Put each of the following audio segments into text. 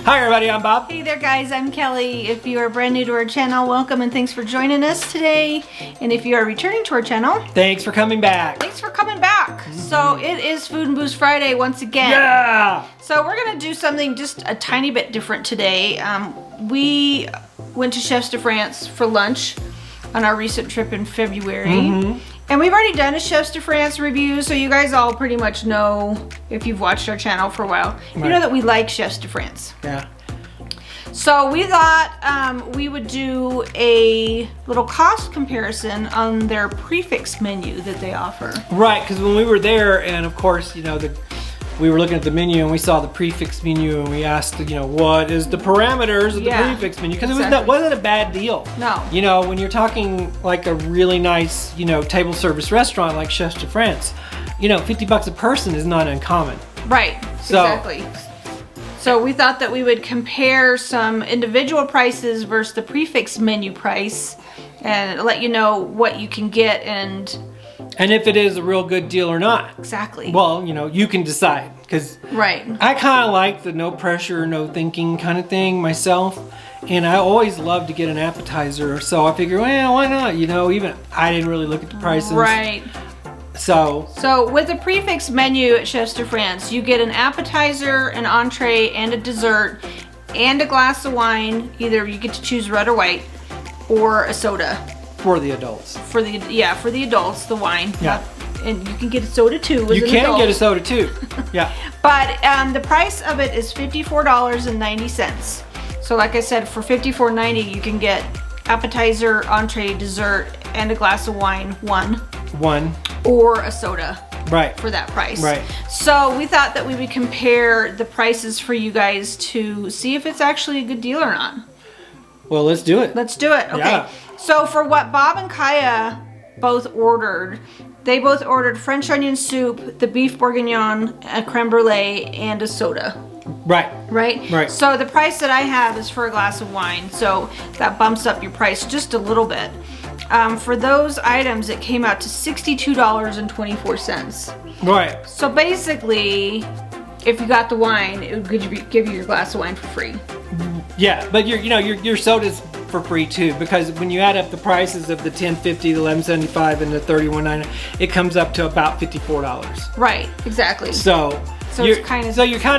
Hi everybody, I'm Bob. Hey there guys, I'm Kelly. If you are brand new to our channel, welcome and thanks for joining us today. And if you are returning to our channel, thanks for coming back. Thanks for coming back. So it is Food and Booze Friday once again. Yeah! So we're gonna do something just a tiny bit different today. We went to Chefs de France for lunch on our recent trip in February. And we've already done a Chefs de France review, so you guys all pretty much know, if you've watched our channel for a while, you know that we like Chefs de France. Yeah. So we thought we would do a little cost comparison on their Prix Fixe menu that they offer. Right, because when we were there, and of course, you know, we were looking at the menu and we saw the Prix Fixe menu and we asked, you know, what is the parameters of the Prix Fixe menu? Because it wasn't a bad deal. No. You know, when you're talking like a really nice, you know, table service restaurant like Chefs de France, you know, 50 bucks a person is not uncommon. Right, exactly. So we thought that we would compare some individual prices versus the Prix Fixe menu price and let you know what you can get and if it is a real good deal or not. Exactly. Well, you know, you can decide. Because I kind of like the no pressure, no thinking kind of thing myself. And I always love to get an appetizer. So I figure, well, why not? You know, even I didn't really look at the prices. Right. So with the Prix Fixe menu at Chefs de France, you get an appetizer, an entree, and a dessert, and a glass of wine. Either you get to choose red or white, or a soda. For the adults. For the adults, the wine. Yeah. And you can get a soda too. You can get a soda too. Yeah. But the price of it is $54.90. So like I said, for $54.90 you can get appetizer, entree, dessert, and a glass of wine, one. Or a soda. Right. For that price. Right. So we thought that we would compare the prices for you guys to see if it's actually a good deal or not. Well, let's do it. Let's do it. Okay. Yeah. So for what Bob and Kaya both ordered, they both ordered French onion soup, the beef bourguignon, a creme brulee, and a soda. Right. Right? Right. So the price that I have is for a glass of wine, so that bumps up your price just a little bit. For those items, it came out to $62.24. Right. So basically, if you got the wine, it would give you your glass of wine for free. Yeah, but your soda's for free too, because when you add up the prices of the $10.50, the $11.75, and the $31.90, it comes up to about $54. Right, exactly. So you're kind of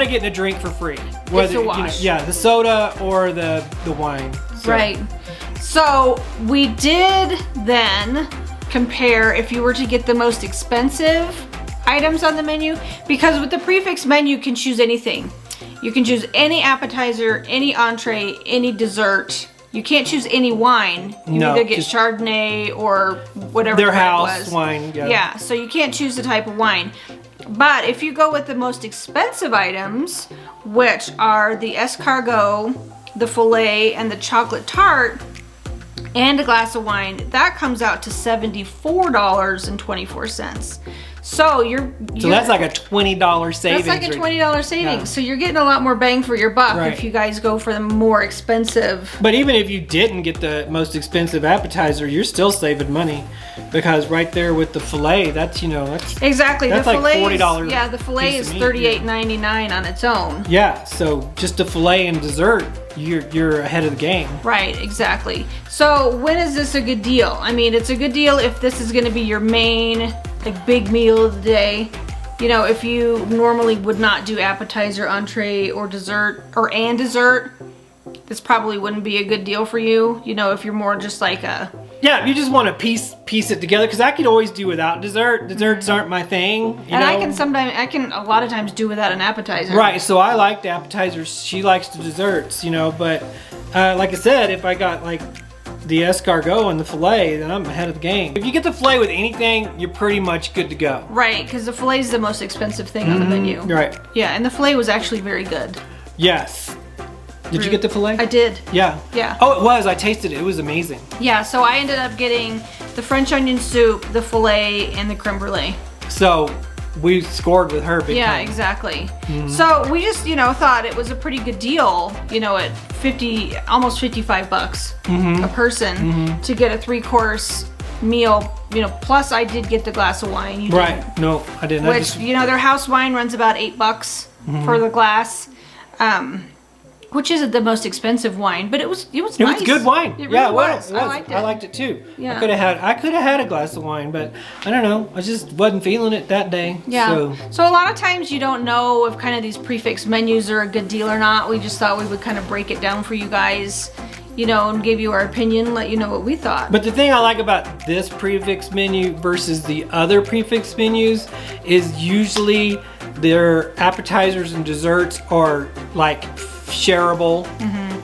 getting a drink for free. Whether, it's a wash. The soda or the wine. So. Right. So we did then compare if you were to get the most expensive items on the menu, because with the Prix Fixe menu you can choose anything. You can choose any appetizer, any entree, any dessert. You can't choose any wine. You either get Chardonnay or whatever their the house was. wine. Yeah. Yeah, so you can't choose the type of wine. But if you go with the most expensive items, which are the escargot, the filet, and the chocolate tart, and a glass of wine, that comes out to $74.24. So that's like a $20 savings. That's like a $20 savings. Yeah. So you're getting a lot more bang for your buck if you guys go for the more expensive. But even if you didn't get the most expensive appetizer, you're still saving money, because right there with the filet, that's exactly that's the like $40. Yeah, the filet is $38.99 on its own. Yeah, so just a filet and dessert, you're ahead of the game. Right, exactly. So when is this a good deal? I mean, it's a good deal if this is going to be your main big meal of the day. You know, if you normally would not do appetizer, entree, or dessert, dessert, this probably wouldn't be a good deal for you. You know, if you're more just like a... Yeah, you just want to piece it together, because I could always do without dessert. Desserts aren't my thing. You know? I can a lot of times do without an appetizer. Right, so I like the appetizers. She likes the desserts, you know, but like I said, if I got like the escargot and the filet, then I'm ahead of the game. If you get the filet with anything, you're pretty much good to go. Right, because the filet is the most expensive thing on the menu. Right. Yeah, and the filet was actually very good. Yes. Did you get the filet? I did. Yeah. Yeah. Oh, it was. I tasted it. It was amazing. Yeah, so I ended up getting the French onion soup, the filet, and the creme brulee. So we scored with her big time. Exactly. So we just, thought it was a pretty good deal, at almost 55 bucks a person to get a 3-course meal, plus I did get the glass of wine. You right. didn't. No, I didn't. Which, their house wine runs about $8 for the glass. which isn't the most expensive wine, but it was nice. It was good wine. It really was. I liked it. I liked it too. Yeah. I could have had a glass of wine, but I don't know. I just wasn't feeling it that day. Yeah. So a lot of times you don't know if kind of these prefix menus are a good deal or not. We just thought we would kind of break it down for you guys, you know, and give you our opinion, let you know what we thought. But the thing I like about this prefix menu versus the other prefix menus is usually their appetizers and desserts are like shareable,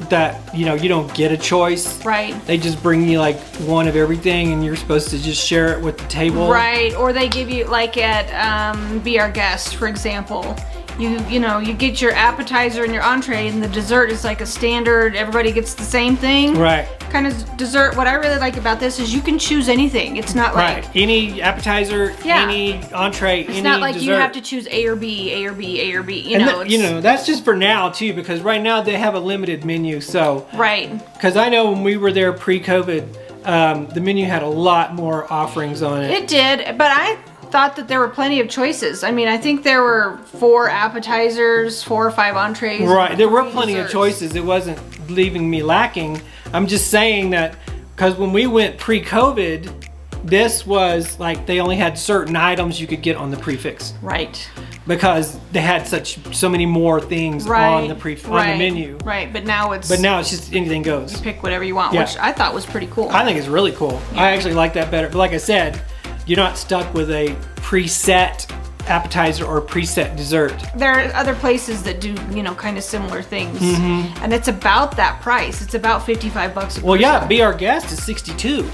that, you know, you don't get a choice. Right. They just bring you like one of everything and you're supposed to just share it with the table. Right. Or they give you, like at Be Our Guest, for example. You know, you get your appetizer and your entree, and the dessert is like a standard, everybody gets the same thing. Right. Kind of dessert. What I really like about this is you can choose anything. It's not like... Right. Any appetizer, Yeah. any entree, any dessert. It's not like you have to choose A or B, A or B, A or B. You know, you know, that's just for now too, because right now they have a limited menu. So right. Because I know when we were there pre-COVID, the menu had a lot more offerings on it. It did, but I thought that there were plenty of choices. I mean, I think there were 4 appetizers, 4 or 5 entrees. Right, there were plenty desserts. of choices. It wasn't leaving me lacking. I'm just saying that because when we went pre-COVID, this was like they only had certain items you could get on the prefix. Right. Because they had so many more things on the on the menu. Right, but now it's just anything goes. pick whatever you want, Yeah. which I thought was pretty cool. I think it's really cool. Yeah. I actually like that better. But like I said, you're not stuck with a preset appetizer or preset dessert. There are other places that do, you know, kind of similar things. And it's about that price. It's about $55 a person. Well, yeah, Be Our Guest is $62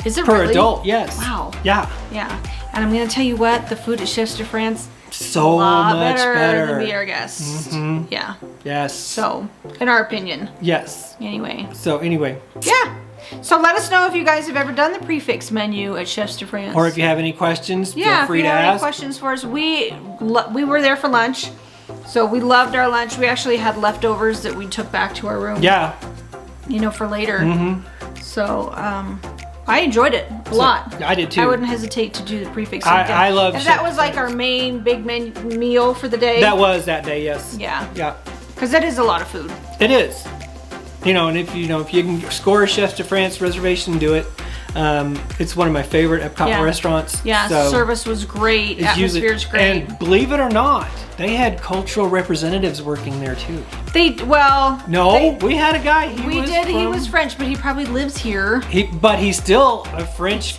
Is it per really? adult. Yes. Wow. Yeah. Yeah. And I'm going to tell you what, the food at Chefs de France, So a lot much better. than Be Our Guest. Yeah. Yes. So, in our opinion. Yes. Anyway. So anyway. Yeah. So let us know if you guys have ever done the prefix menu at Chefs de France. Or if you have any questions, yeah, feel free if you to have ask. any questions for us. We were there for lunch, so we loved our lunch. We actually had leftovers that we took back to our room. Yeah. You know, for later. So I enjoyed it a lot. I did too. I wouldn't hesitate to do the prefix. I love. And that was like our main big meal for the day. That was that day. Yes. Yeah. Yeah. Because that is a lot of food. It is. You know, and if you can score a Chefs de France reservation, do it. It's one of my favorite Epcot restaurants. Yeah, so service was great. Atmosphere's great. And believe it or not, they had cultural representatives working there too. We had a guy. He was French, but he probably lives here. But he's still a French.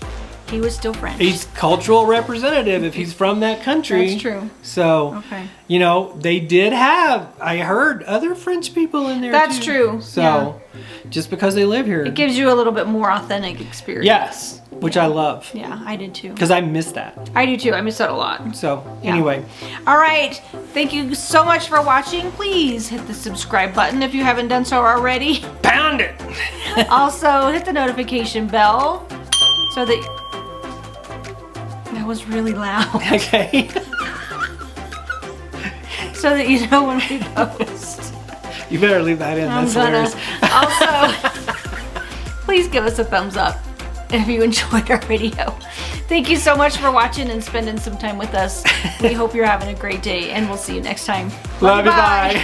He was still French. He's cultural representative if he's from that country. That's true. So, you know, they did have, I heard, other French people in there That's too. true. So, just because they live here. It gives you a little bit more authentic experience. Yes, which I love. Yeah, I did too. Because I miss that. I do too. I miss that a lot. So, anyway. All right. Thank you so much for watching. Please hit the subscribe button if you haven't done so already. Pound it! Also, hit the notification bell so that... That was really loud. Okay. So that you know when we post. You better leave that in. That's hilarious. Also, please give us a thumbs up if you enjoyed our video. Thank you so much for watching and spending some time with us. We hope you're having a great day, and we'll see you next time. Love you. Bye.